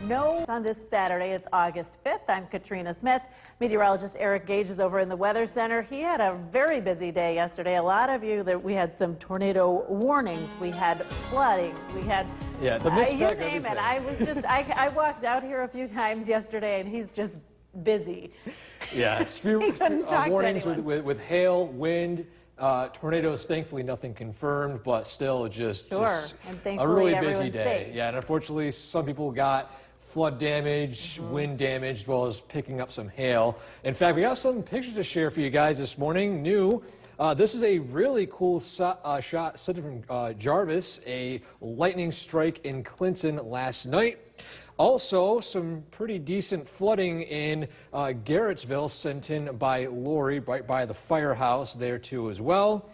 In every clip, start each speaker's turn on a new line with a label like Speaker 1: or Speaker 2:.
Speaker 1: No on this Saturday. It's August 5th. I'm Katrina Smith. Meteorologist Eric Gage is over in the Weather Center. He had a very busy day yesterday. A lot of you we had some tornado warnings. We had flooding. We had
Speaker 2: the mixed bag
Speaker 1: you name it. I was just I walked out here a few times yesterday, and he's just busy.
Speaker 2: Yeah, it's few warnings with hail, wind. Tornadoes, thankfully nothing confirmed, but still just a really busy day.
Speaker 1: Safe.
Speaker 2: Yeah, and unfortunately some people got flood damage, wind damage, as well as picking up some hail. In fact, we got some pictures to share for you guys this morning. This is a really cool shot sent from Jarvis, a lightning strike in Clinton last night. Also, some pretty decent flooding in Garrettsville sent in by Lori, right by the firehouse there too as well.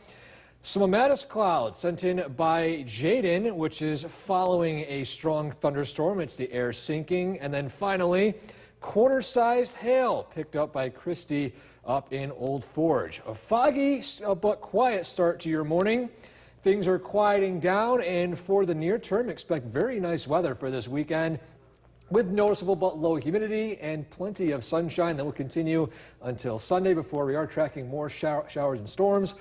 Speaker 2: Some Amatis clouds sent in by Jaden, which is following a strong thunderstorm. It's the air sinking. And then finally, quarter-sized hail picked up by Christy up in Old Forge. A foggy but quiet start to your morning. Things are quieting down, and for the near term, expect very nice weather for this weekend, with noticeable but low humidity and plenty of sunshine that will continue until Sunday before we are tracking more showers and storms.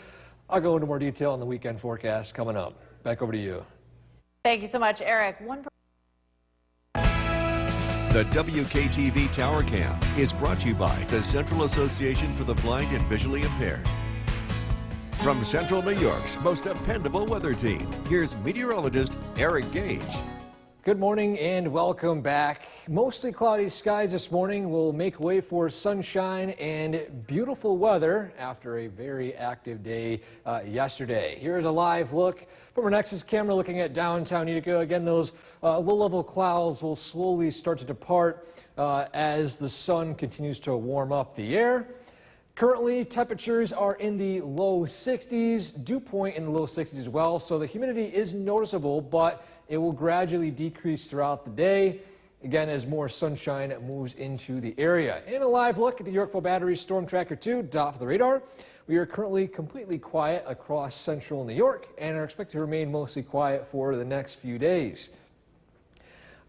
Speaker 2: I'll go into more detail on the weekend forecast coming up. Back over to you.
Speaker 1: Thank you so much, Eric.
Speaker 3: The WKTV Tower Cam is brought to you by the Central Association for the Blind and Visually Impaired. From Central New York's most dependable weather team, here's meteorologist Eric Gage.
Speaker 2: Good morning and welcome back. Mostly cloudy skies this morning will make way for sunshine and beautiful weather after a very active day yesterday. Here's a live look from our Nexus camera looking at downtown Utica. Again, those low-level clouds will slowly start to depart as the sun continues to warm up the air. Currently, temperatures are in the low 60s, dew point in the low 60s as well, so the humidity is noticeable, but it will gradually decrease throughout the day, again, as more sunshine moves into the area. In a live look at the Yorkville Battery Storm Tracker 2, top of the radar, we are currently completely quiet across central New York and are expected to remain mostly quiet for the next few days.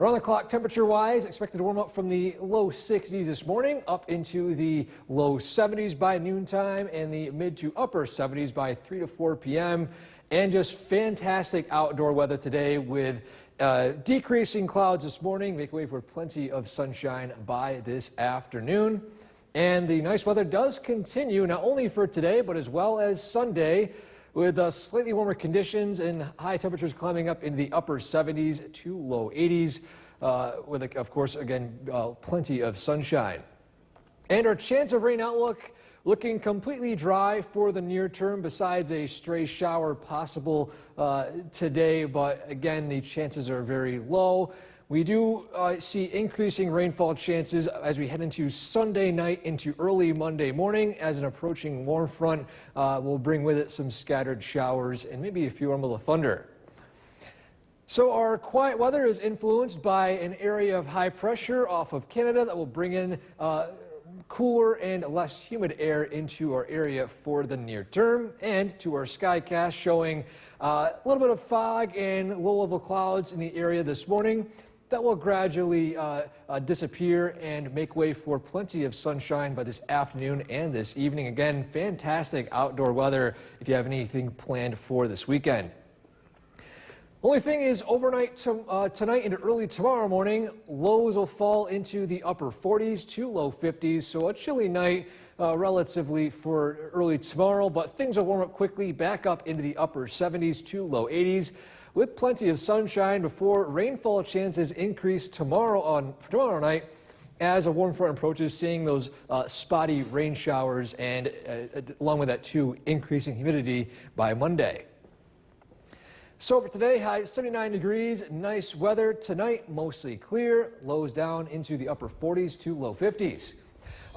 Speaker 2: Around the clock, temperature-wise, expected to warm up from the low 60s this morning up into the low 70s by noontime and the mid to upper 70s by 3 to 4 p.m. And just fantastic outdoor weather today with decreasing clouds this morning, make way for plenty of sunshine by this afternoon. And the nice weather does continue not only for today, but as well as Sunday, with slightly warmer conditions and high temperatures climbing up into the upper 70s to low 80s, with, of course, again, plenty of sunshine. And our chance of rain outlook looking completely dry for the near term, besides a stray shower possible today, but again, the chances are very low. We do see increasing rainfall chances as we head into Sunday night into early Monday morning, as an approaching warm front will bring with it some scattered showers and maybe a few rumbles of thunder. So our quiet weather is influenced by an area of high pressure off of Canada that will bring in cooler and less humid air into our area for the near term, and to our skycast showing a little bit of fog and low-level clouds in the area this morning that will gradually disappear and make way for plenty of sunshine by this afternoon and this evening. Again, fantastic outdoor weather if you have anything planned for this weekend. Only thing is, overnight tonight into early tomorrow morning, lows will fall into the upper 40s to low 50s, so a chilly night relatively for early tomorrow, but things will warm up quickly back up into the upper 70s to low 80s with plenty of sunshine before rainfall chances increase tomorrow night as a warm front approaches, seeing those spotty rain showers and along with that too, increasing humidity by Monday. So for today, high 79 degrees, nice weather. Tonight, mostly clear, lows down into the upper 40s to low 50s.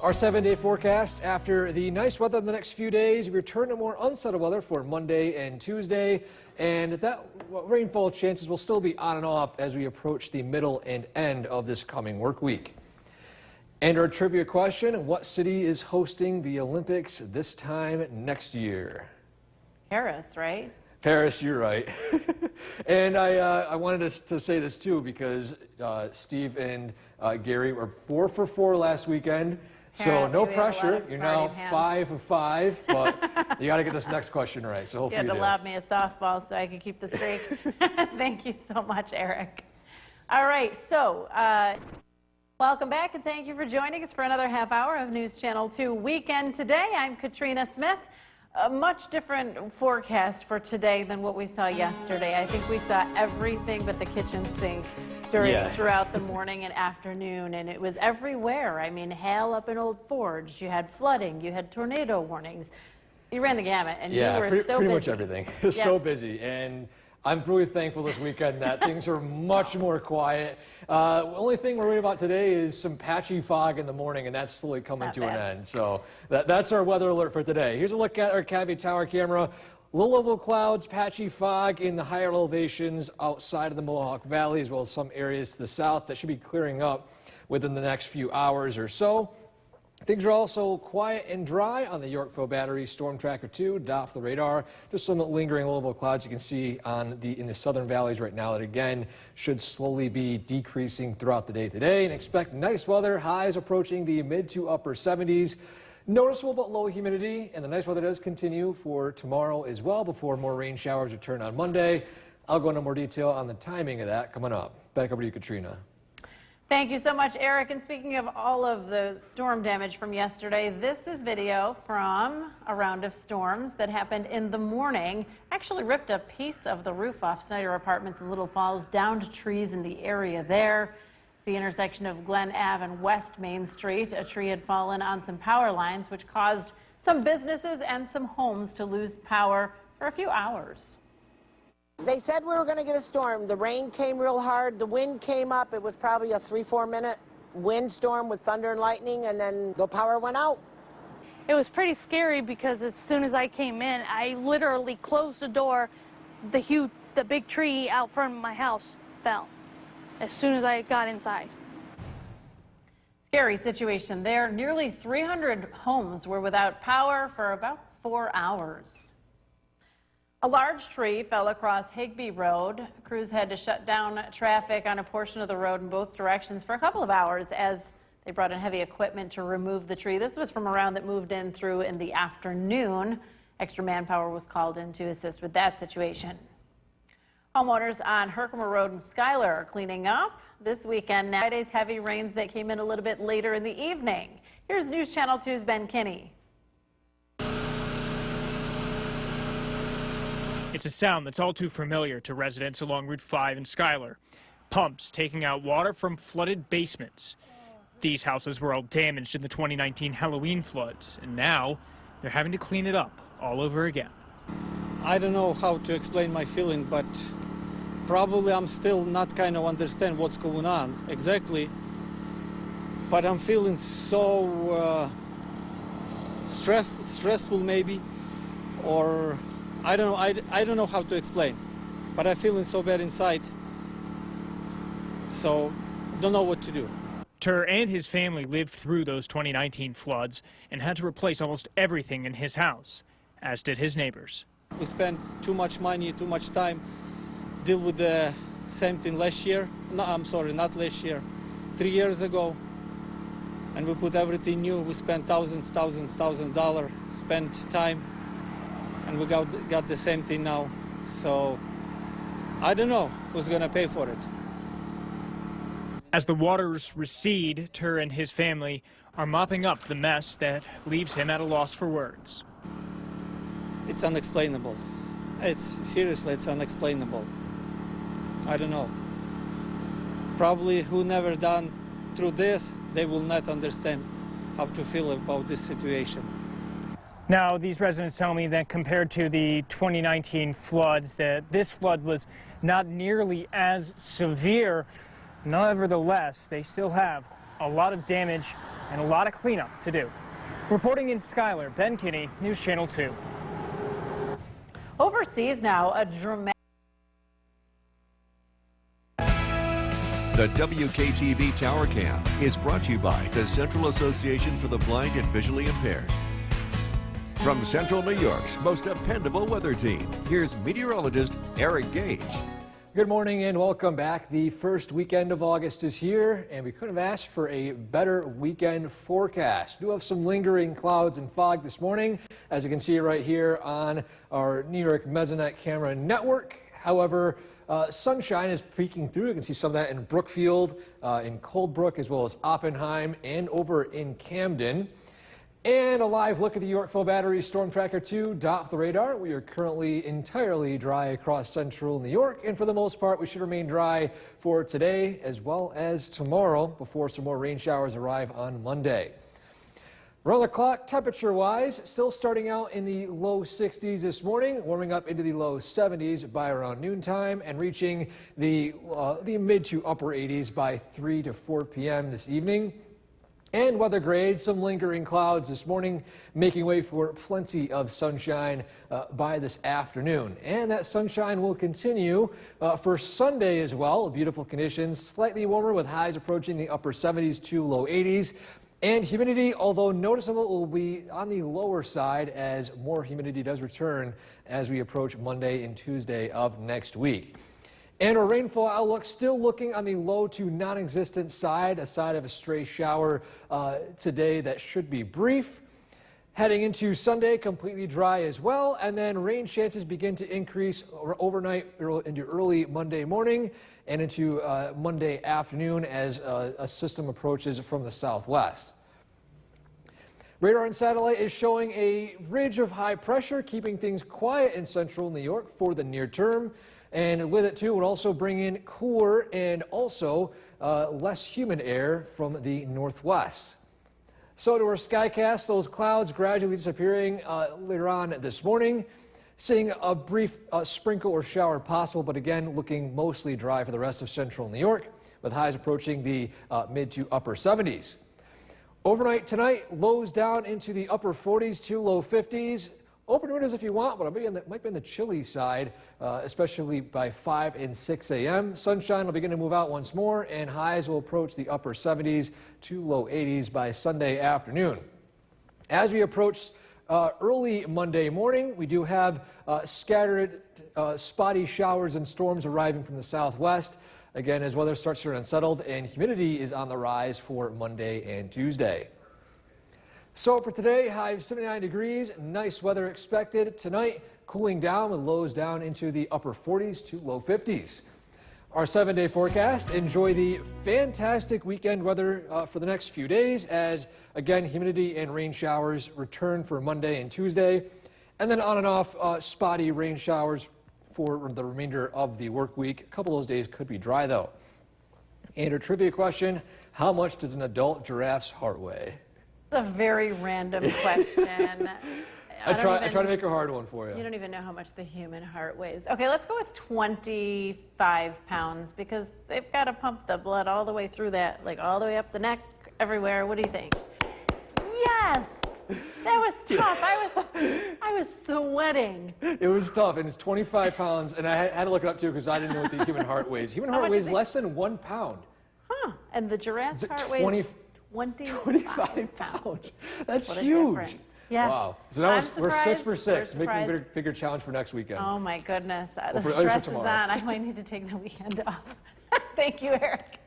Speaker 2: Our 7-day forecast: after the nice weather in the next few days, we return to more unsettled weather for Monday and Tuesday, and that rainfall chances will still be on and off as we approach the middle and end of this coming work week. And our trivia question: what city is hosting the Olympics this time next year?
Speaker 1: Paris, right?
Speaker 2: Paris, you're right. And I wanted to say this too because Steve and Gary were 4 for 4 last weekend. So
Speaker 1: Apparently
Speaker 2: no
Speaker 1: we have a lot
Speaker 2: pressure.
Speaker 1: of
Speaker 2: You're now
Speaker 1: smarty pants.
Speaker 2: 5 of 5, but you got to get this next question right. So
Speaker 1: You
Speaker 2: hopefully
Speaker 1: had
Speaker 2: you
Speaker 1: to
Speaker 2: do.
Speaker 1: lob me a softball so I could keep the streak. Thank you so much, Eric. All right, so welcome back and thank you for joining us for another half hour of News Channel 2 Weekend Today. I'm Katrina Smith. A much different forecast for today than what we saw yesterday. I think we saw everything but the kitchen sink throughout the morning and afternoon, and it was everywhere. I mean, hail up in Old Forge, you had flooding, you had tornado warnings. You ran the gamut, and you were so
Speaker 2: pretty
Speaker 1: busy.
Speaker 2: much everything. It was so busy, and I'm really thankful this weekend that things are much more quiet. Only thing we're worried about today is some patchy fog in the morning, and that's slowly coming to an end. So that's our weather alert for today. Here's a look at our Cavity Tower camera. Low level clouds, patchy fog in the higher elevations outside of the Mohawk Valley, as well as some areas to the south that should be clearing up within the next few hours or so. Things are also quiet and dry on the Yorkville Battery Storm Tracker 2, Doppler radar. Just some lingering low-level clouds you can see in the southern valleys right now that again should slowly be decreasing throughout the day today. And expect nice weather, highs approaching the mid to upper 70s. Noticeable but low humidity, and the nice weather does continue for tomorrow as well before more rain showers return on Monday. I'll go into more detail on the timing of that coming up. Back over to you, Katrina.
Speaker 1: Thank you so much, Eric. And speaking of all of the storm damage from yesterday, this is video from a round of storms that happened in the morning. Actually ripped a piece of the roof off Snyder Apartments in Little Falls, downed trees in the area there. The intersection of Glen Ave and West Main Street, a tree had fallen on some power lines, which caused some businesses and some homes to lose power for a few hours.
Speaker 4: They said we were going to get a storm. The rain came real hard. The wind came up. It was probably a 3-4 minute windstorm with thunder and lightning, and then the power went out.
Speaker 5: It was pretty scary because as soon as I came in, I literally closed the door. The big tree out front of my house fell as soon as I got inside.
Speaker 1: Scary situation there. Nearly 300 homes were without power for about 4 hours. A large tree fell across Higbee Road. Crews had to shut down traffic on a portion of the road in both directions for a couple of hours as they brought in heavy equipment to remove the tree. This was from a round that moved in through in the afternoon. Extra manpower was called in to assist with that situation. Homeowners on Herkimer Road in Schuyler are cleaning up this weekend. Friday's heavy rains that came in a little bit later in the evening. Here's News Channel 2's Ben Kinney.
Speaker 6: It's a sound that's all too familiar to residents along Route 5 in Schuyler. Pumps taking out water from flooded basements. These houses were all damaged in the 2019 Halloween floods, and now they're having to clean it up all over again.
Speaker 7: I don't know how to explain my feeling, but probably I'm still not kind of understand what's going on exactly. But I'm feeling so stressful maybe, or I don't know. I don't know how to explain, but I'm feeling so bad inside. So don't know what to do.
Speaker 6: Tur and his family lived through those 2019 floods and had to replace almost everything in his house, as did his neighbors.
Speaker 7: We spent too much money, too much time, deal with the same thing last year. No, I'm sorry, not last year, 3 years ago. And we put everything new. We spent thousands dollars, spent time, and we got the same thing now. So I don't know who's gonna pay for it.
Speaker 6: As the waters recede, Tur and his family are mopping up the mess that leaves him at a loss for words.
Speaker 7: It's unexplainable. Seriously, it's unexplainable. I don't know. Probably who never done through this, they will not understand how to feel about this situation.
Speaker 6: Now, these residents tell me that compared to the 2019 floods, that this flood was not nearly as severe. Nevertheless, they still have a lot of damage and a lot of cleanup to do. Reporting in Schuyler, Ben Kinney, News Channel 2.
Speaker 1: Overseas now, a dramatic...
Speaker 3: The WKTV Tower Cam is brought to you by the Central Association for the Blind and Visually Impaired. From Central New York's most dependable weather team, here's meteorologist Eric Gage.
Speaker 2: Good morning and welcome back. The first weekend of August is here, and we couldn't have asked for a better weekend forecast. We do have some lingering clouds and fog this morning, as you can see right here on our New York Mesonet camera network. However, sunshine is peeking through. You can see some of that in Brookfield, in Coldbrook, as well as Oppenheim, and over in Camden. And a live look at the Yorkville Battery Storm Tracker 2 dot the radar. We are currently entirely dry across central New York, and for the most part, we should remain dry for today as well as tomorrow before some more rain showers arrive on Monday. Around the clock, temperature-wise, still starting out in the low 60s this morning, warming up into the low 70s by around noontime, and reaching the mid to upper 80s by 3 to 4 p.m. this evening. And weather grade, some lingering clouds this morning, making way for plenty of sunshine by this afternoon. And that sunshine will continue for Sunday as well. Beautiful conditions, slightly warmer with highs approaching the upper 70s to low 80s. And humidity, although noticeable, will be on the lower side as more humidity does return as we approach Monday and Tuesday of next week. And our rainfall outlook still looking on the low to non-existent side, aside of a stray shower today that should be brief. Heading into Sunday, completely dry as well, and then rain chances begin to increase overnight into early Monday morning and into Monday afternoon as a system approaches from the southwest. Radar and satellite is showing a ridge of high pressure, keeping things quiet in central New York for the near term. And with it, too, would also bring in cooler and also less humid air from the northwest. So to our skycast, those clouds gradually disappearing later on this morning. Seeing a brief sprinkle or shower possible, but again, looking mostly dry for the rest of central New York, with highs approaching the mid to upper 70s. Overnight tonight, lows down into the upper 40s to low 50s. Open windows if you want, but it might be on the chilly side, especially by 5 and 6 a.m. Sunshine will begin to move out once more, and highs will approach the upper 70s to low 80s by Sunday afternoon. As we approach early Monday morning, we do have scattered spotty showers and storms arriving from the southwest. Again, as weather starts to turn unsettled, and humidity is on the rise for Monday and Tuesday. So for today, high of 79 degrees, nice weather expected. Tonight, cooling down with lows down into the upper 40s to low 50s. Our 7-day forecast, enjoy the fantastic weekend weather for the next few days as, again, humidity and rain showers return for Monday and Tuesday. And then on and off spotty rain showers for the remainder of the work week. A couple of those days could be dry, though. And a trivia question, how much does an adult giraffe's heart weigh?
Speaker 1: It's a very random question.
Speaker 2: I try to make a hard one for you.
Speaker 1: You don't even know how much the human heart weighs. Okay, let's go with 25 pounds because they've got to pump the blood all the way through that, like all the way up the neck, everywhere. What do you think? Yes! That was tough. I was sweating.
Speaker 2: It was tough, and it's 25 pounds, and I had to look it up too because I didn't know what the human heart weighs. Human heart weighs less than 1 pound.
Speaker 1: Huh? And the giraffe's heart weighs 25
Speaker 2: pounds. That's
Speaker 1: what
Speaker 2: huge.
Speaker 1: Yeah.
Speaker 2: Wow. So now we're 6 for 6,
Speaker 1: We're
Speaker 2: making a bigger challenge for next weekend.
Speaker 1: Oh my goodness. The
Speaker 2: for
Speaker 1: stress is
Speaker 2: tomorrow.
Speaker 1: on. I might need to take the weekend off. Thank you, Eric.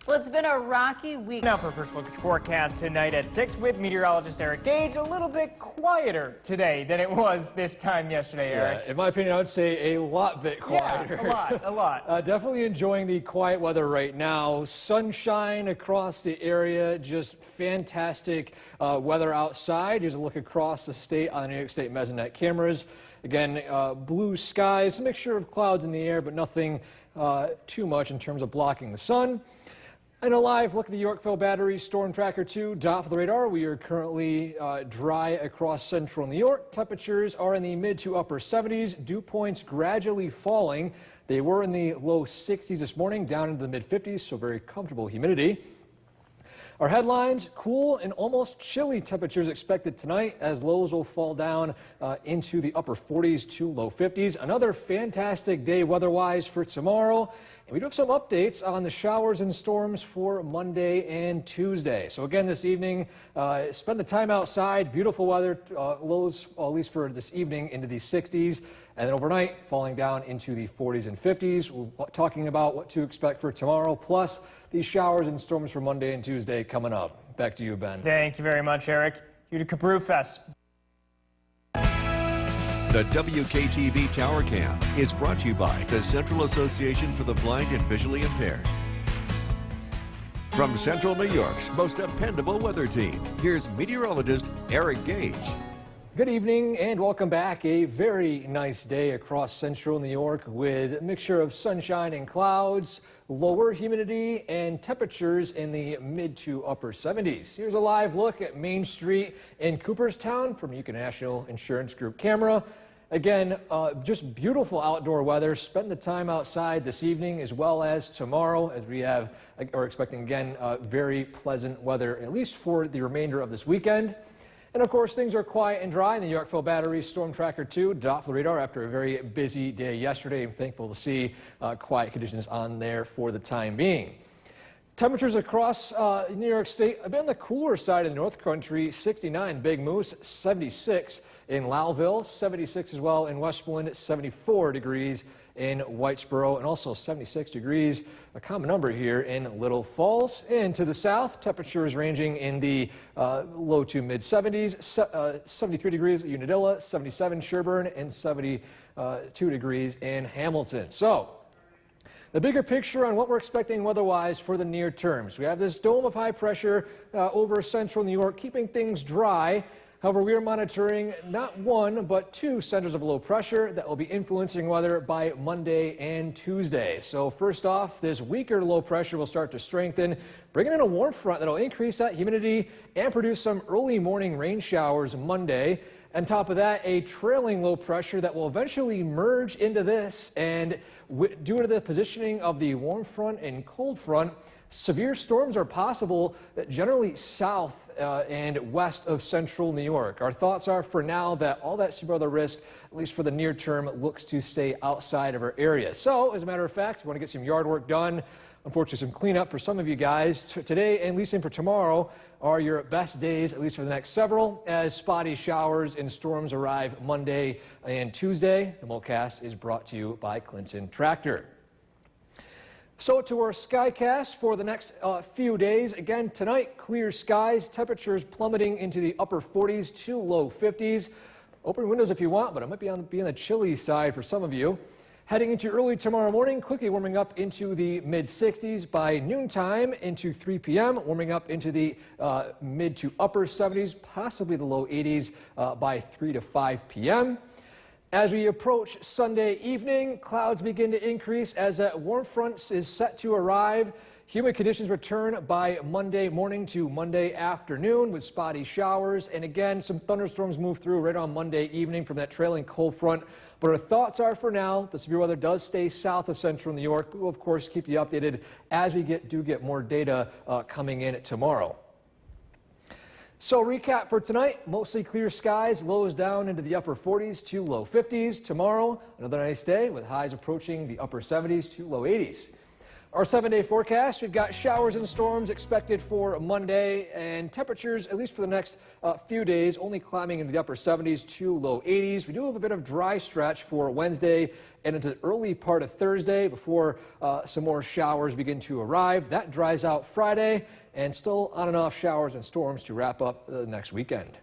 Speaker 1: Well, it's been a rocky week.
Speaker 6: Now for a first look at your forecast tonight at 6 with meteorologist Eric Gage. A little bit quieter today than it was this time yesterday, Eric.
Speaker 2: Yeah, in my opinion, I would say a lot bit quieter.
Speaker 6: Yeah, a lot.
Speaker 2: Definitely enjoying the quiet weather right now. Sunshine across the area, just fantastic weather outside. Here's a look across the state on the New York State Mesonet cameras. Again, blue skies, a mixture of clouds in the air, but nothing too much in terms of blocking the sun. And a live look at the Yorkville Battery Storm Tracker 2 dot the radar. We are currently dry across central New York. Temperatures are in the mid to upper 70s. Dew points gradually falling. They were in the low 60s this morning, down into the mid 50s, so very comfortable humidity. Our headlines: cool and almost chilly temperatures expected tonight as lows will fall down into the upper 40s to low 50s. Another fantastic day weather-wise for tomorrow. And we do have some updates on the showers and storms for Monday and Tuesday. So again, this evening, spend the time outside. Beautiful weather, lows, at least for this evening, into the 60s. And then overnight, falling down into the 40s and 50s. We're talking about what to expect for tomorrow, plus these showers and storms for Monday and Tuesday coming up. Back to you, Ben.
Speaker 6: Thank you very much, Eric. Utica Brewfest.
Speaker 3: The WKTV Tower Cam is brought to you by the Central Association for the Blind and Visually Impaired. From Central New York's most dependable weather team, here's meteorologist Eric Gage.
Speaker 2: Good evening and welcome back. A very nice day across central New York with a mixture of sunshine and clouds, lower humidity, and temperatures in the mid to upper 70s. Here's a live look at Main Street in Cooperstown from Utica National Insurance Group camera. Again, just beautiful outdoor weather. Spend the time outside this evening as well as tomorrow, as we are expecting again very pleasant weather, at least for the remainder of this weekend. And of course, things are quiet and dry in the Yorkville Battery Storm Tracker 2 Doppler radar after a very busy day yesterday. I'm thankful to see quiet conditions on there for the time being. Temperatures across New York State a bit on the cooler side of the North Country. 69 Big Moose, 76 in Lowville, 76 as well in Westmoreland, 74 degrees in Whitesboro, and also 76 degrees, a common number here in Little Falls. And to the south, temperatures ranging in the low to mid 70s, 73 degrees at Unadilla, 77 Sherburne, and 72 degrees in Hamilton. So the bigger picture on what we're expecting weather-wise for the near term. So we have this dome of high pressure over central New York, keeping things dry. However, we are monitoring not one, but two centers of low pressure that will be influencing weather by Monday and Tuesday. So first off, this weaker low pressure will start to strengthen, bringing in a warm front that will increase that humidity and produce some early morning rain showers Monday. On top of that, a trailing low pressure that will eventually merge into this, and due to the positioning of the warm front and cold front, severe storms are possible generally south and west of central New York. Our thoughts are for now that all that severe weather risk, at least for the near term, looks to stay outside of our area. So as a matter of fact, we want to get some yard work done. Unfortunately, some cleanup for some of you guys. Today and at least in for tomorrow are your best days, at least for the next several, as spotty showers and storms arrive Monday and Tuesday. The Mulcast is brought to you by Clinton Tractor. So to our skycast for the next few days. Again, tonight, clear skies, temperatures plummeting into the upper 40s to low 50s. Open windows if you want, but it might be on the chilly side for some of you. Heading into early tomorrow morning, quickly warming up into the mid 60s by noontime into 3 p.m., warming up into the mid to upper 70s, possibly the low 80s by 3 to 5 p.m. As we approach Sunday evening, clouds begin to increase as that warm front is set to arrive. Humid conditions return by Monday morning to Monday afternoon with spotty showers. And again, some thunderstorms move through right on Monday evening from that trailing cold front. But our thoughts are for now, the severe weather does stay south of central New York. We will, of course, keep you updated as we do get more data coming in tomorrow. So recap for tonight, mostly clear skies, lows down into the upper 40s to low 50s. Tomorrow, another nice day with highs approaching the upper 70s to low 80s. Our 7-day forecast, we've got showers and storms expected for Monday, and temperatures, at least for the next few days, only climbing into the upper 70s to low 80s. We do have a bit of dry stretch for Wednesday and into the early part of Thursday before some more showers begin to arrive. That dries out Friday, and still on and off showers and storms to wrap up the next weekend.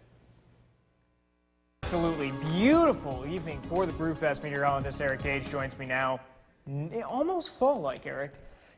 Speaker 6: Absolutely beautiful evening for the Brewfest. Meteorologist Eric Gage joins me now. Almost fall-like, Eric.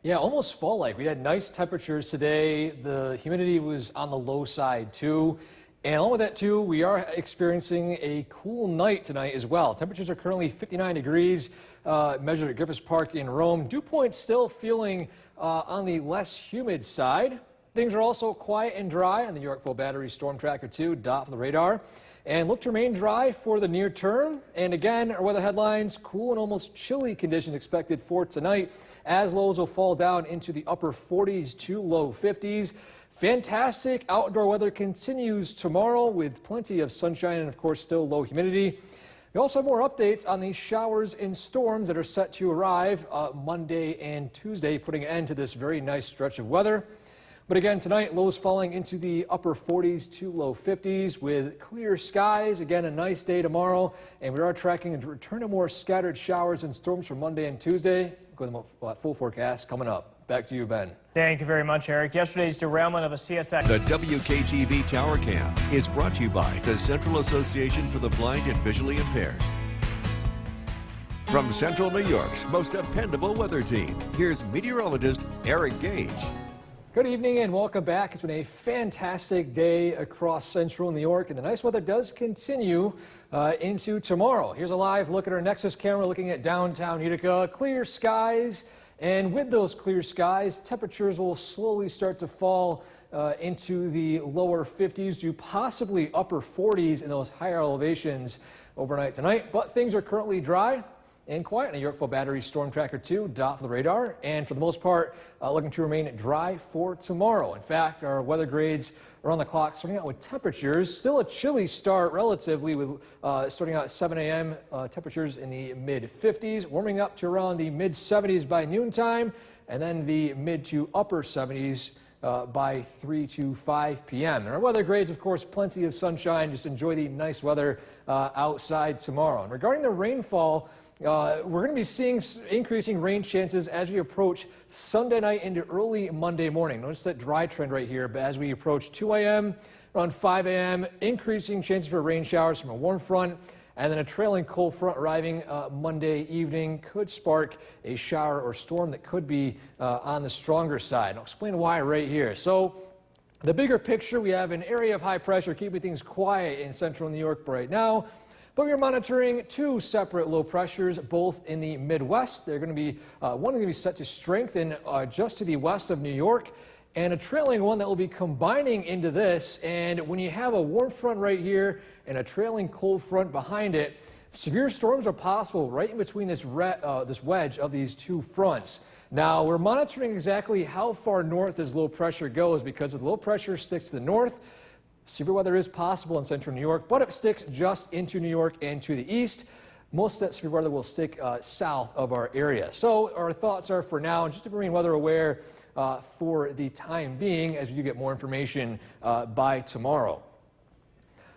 Speaker 2: Yeah, almost fall-like. We had nice temperatures today. The humidity was on the low side too. And along with that too, we are experiencing a cool night tonight as well. Temperatures are currently 59 degrees, measured at Griffith Park in Rome. Dew point still feeling on the less humid side. Things are also quiet and dry on the Yorkville Battery Storm Tracker 2 Doppler radar. and look to remain dry for the near term. And again, our weather headlines, cool and almost chilly conditions expected for tonight, as lows will fall down into the upper 40s to low 50s. Fantastic outdoor weather continues tomorrow with plenty of sunshine and, of course, still low humidity. We also have more updates on these showers and storms that are set to arrive Monday and Tuesday, putting an end to this very nice stretch of weather. But again, tonight, lows falling into the upper 40s to low 50s with clear skies. Again, a nice day tomorrow, and we are tracking a return of more scattered showers and storms for Monday and Tuesday. Go to the full forecast coming up. Back to you, Ben.
Speaker 6: Thank you very much, Eric. Yesterday's derailment of a CSX.
Speaker 3: The WKTV Tower Cam is brought to you by the Central Association for the Blind and Visually Impaired. From Central New York's most dependable weather team, here's meteorologist Eric Gage.
Speaker 2: Good evening and welcome back. It's been a fantastic day across central New York, and the nice weather does continue into tomorrow. Here's a live look at our Nexus camera looking at downtown Utica. Clear skies, and with those clear skies, temperatures will slowly start to fall into the lower 50s to possibly upper 40s in those higher elevations overnight tonight. But things are currently dry and quiet in a Yorkville Battery Storm Tracker 2 dot for the radar, and for the most part looking to remain dry for tomorrow. In fact, our weather grades are on the clock, starting out with temperatures. Still a chilly start relatively, with starting out at 7 a.m. Temperatures in the mid-50s, warming up to around the mid-70s by noontime, and then the mid to upper 70s by 3 to 5 p.m. And our weather grades, of course, plenty of sunshine. Just enjoy the nice weather outside tomorrow. And regarding the rainfall, we're going to be seeing increasing rain chances as we approach Sunday night into early Monday morning. Notice that dry trend right here, but as we approach 2 a.m., around 5 a.m., increasing chances for rain showers from a warm front, and then a trailing cold front arriving Monday evening could spark a shower or storm that could be on the stronger side. I'll explain why right here. So the bigger picture, we have an area of high pressure keeping things quiet in central New York right now. But we're monitoring two separate low pressures, both in the Midwest. They're going to be, one is going to be set to strengthen just to the west of New York, and a trailing one that will be combining into this. And when you have a warm front right here and a trailing cold front behind it, severe storms are possible right in between this wedge of these two fronts. Now, we're monitoring exactly how far north this low pressure goes, because if the low pressure sticks to the north, severe weather is possible in central New York, but if it sticks just into New York and to the east, most of that severe weather will stick south of our area. So our thoughts are for now, just to remain weather aware for the time being, as we do get more information by tomorrow.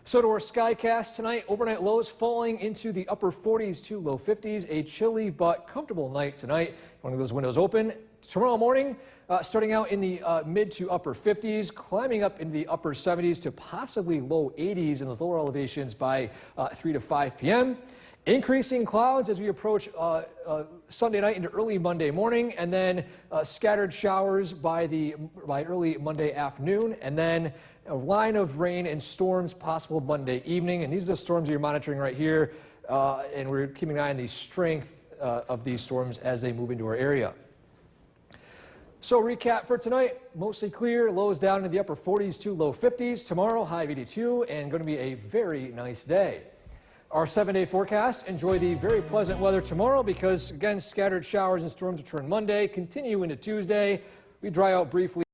Speaker 2: So to our skycast tonight, overnight lows falling into the upper 40s to low 50s, a chilly but comfortable night tonight. One of those windows open. Tomorrow morning, starting out in the mid to upper 50s, climbing up into the upper 70s to possibly low 80s in those lower elevations by 3 to 5 p.m. Increasing clouds as we approach Sunday night into early Monday morning, and then scattered showers by early Monday afternoon, and then a line of rain and storms possible Monday evening. And these are the storms you're monitoring right here, and we're keeping an eye on the strength of these storms as they move into our area. So recap for tonight, mostly clear, lows down into the upper 40s to low 50s. Tomorrow, high of 82, and going to be a very nice day. Our 7-day forecast, enjoy the very pleasant weather tomorrow because, again, scattered showers and storms return Monday, continue into Tuesday. We dry out briefly.